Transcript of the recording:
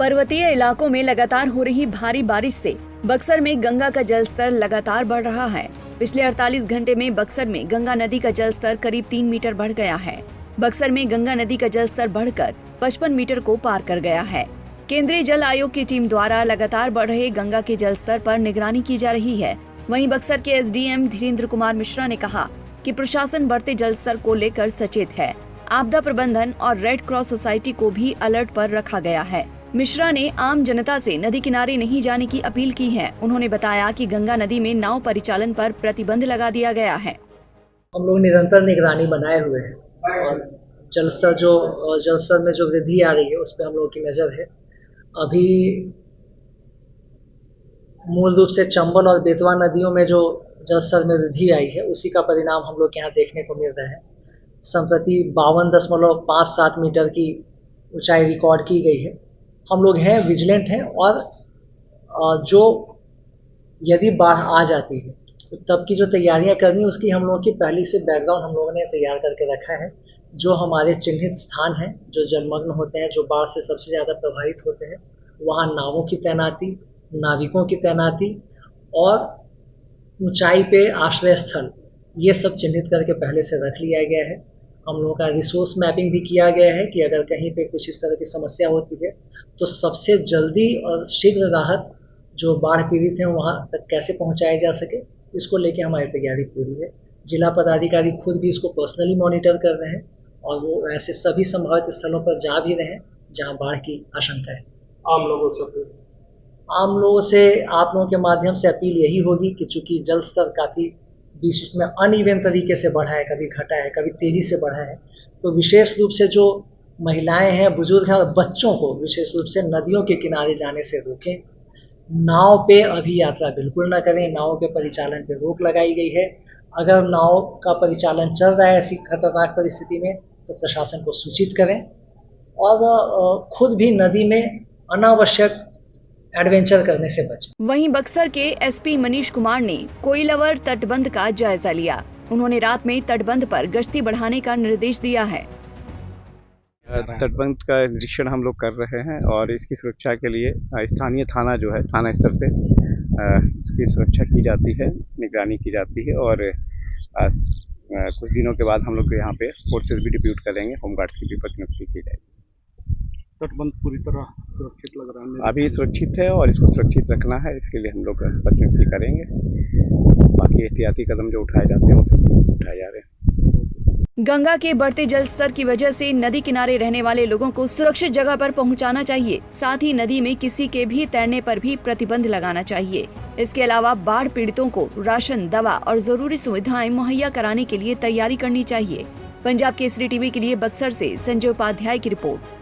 पर्वतीय इलाकों में लगातार हो रही भारी बारिश से बक्सर में गंगा का जलस्तर लगातार बढ़ रहा है। पिछले 48 घंटे में बक्सर में गंगा नदी का जलस्तर करीब 3 मीटर बढ़ गया है। बक्सर में गंगा नदी का जलस्तर बढ़कर 55 मीटर को पार कर गया है। केंद्रीय जल आयोग की टीम द्वारा लगातार बढ़ रहे गंगा के जलस्तर पर निगरानी की जा रही है। वहीं बक्सर के एसडीएम धीरेन्द्र कुमार मिश्रा ने कहा कि प्रशासन बढ़ते जलस्तर को लेकर सचेत है। आपदा प्रबंधन और रेड क्रॉस सोसाइटी को भी अलर्ट पर रखा गया है। मिश्रा ने आम जनता से नदी किनारे नहीं जाने की अपील की है। उन्होंने बताया कि गंगा नदी में नाव परिचालन पर प्रतिबंध लगा दिया गया है। हम लोग निरंतर निगरानी बनाए हुए हैं और जलस्तर में जो वृद्धि आ रही है उस पर हम लोगों की नजर है। अभी मूल रूप से चंबल और बेतवा नदियों में जो जलस्तर में वृद्धि आई है उसी का परिणाम हम लोग के यहाँ देखने को मिल रहा है। संप्रति 52.57 मीटर की ऊंचाई रिकॉर्ड की गई है। हम लोग हैं, विजिलेंट हैं और जो यदि बाढ़ आ जाती है तो तब की जो तैयारियां करनी उसकी हम लोगों की पहले से बैकग्राउंड हम लोगों ने तैयार करके रखा है। जो हमारे चिन्हित स्थान हैं जो जलमग्न होते हैं, जो बाढ़ से सबसे ज़्यादा प्रभावित होते हैं, वहाँ नावों की तैनाती, नाविकों की तैनाती और ऊंचाई पे आश्रय स्थल, ये सब चिन्हित करके पहले से रख लिया गया है। हम लोगों का रिसोर्स मैपिंग भी किया गया है कि अगर कहीं पे कुछ इस तरह की समस्या होती है तो सबसे जल्दी और शीघ्र राहत जो बाढ़ पीड़ित हैं वहाँ तक कैसे पहुँचाया जा सके, इसको लेके हमारी तैयारी पूरी है। जिला पदाधिकारी खुद भी इसको पर्सनली मॉनिटर कर रहे हैं और वो ऐसे सभी संभावित स्थलों पर जा भी रहे हैं जहाँ बाढ़ की आशंका है। आम लोगों से आप लोगों के माध्यम से अपील यही होगी कि चूंकि जल स्तर काफ़ी बीच में अनइवन तरीके से बढ़ा है, कभी घटा है, कभी तेजी से बढ़ा है, तो विशेष रूप से जो महिलाएं हैं, बुजुर्ग हैं और बच्चों को विशेष रूप से नदियों के किनारे जाने से रोकें। नाव पे अभी यात्रा बिल्कुल ना करें। नाव के परिचालन पे रोक लगाई गई है। अगर नाव का परिचालन चल रहा है ऐसी खतरनाक परिस्थिति में तो प्रशासन को सूचित करें और खुद भी नदी में अनावश्यक एडवेंचर करने से बचें। वहीं बक्सर के एसपी मनीष कुमार ने कोइलवर तटबंध का जायजा लिया। उन्होंने रात में तटबंध पर गश्ती बढ़ाने का निर्देश दिया है। तटबंध का निरीक्षण हम लोग कर रहे हैं और इसकी सुरक्षा के लिए स्थानीय थाना जो है, थाना स्तर से इसकी सुरक्षा की जाती है, निगरानी की जाती है और कुछ दिनों के बाद हम लोग यहाँ पे फोर्सेस भी डिप्यूट करेंगे, होमगार्ड्स की भी प्रतिनियुक्ति की जाएगी। तटबंध पूरी तरह सुरक्षित लग रहा है? अभी सुरक्षित है और इसको सुरक्षित रखना है, इसके लिए हम लोग प्रतिनियुक्ति करेंगे। बाकी एहतियाती कदम जो उठाए जाते हैं वो सब उठाए जा रहे हैं। गंगा के बढ़ते जल स्तर की वजह से नदी किनारे रहने वाले लोगों को सुरक्षित जगह पर पहुंचाना चाहिए। साथ ही नदी में किसी के भी तैरने पर भी प्रतिबंध लगाना चाहिए। इसके अलावा बाढ़ पीड़ितों को राशन, दवा और जरूरी सुविधाएं मुहैया कराने के लिए तैयारी करनी चाहिए। पंजाब केसरी टीवी के लिए बक्सर से संजय उपाध्याय की रिपोर्ट।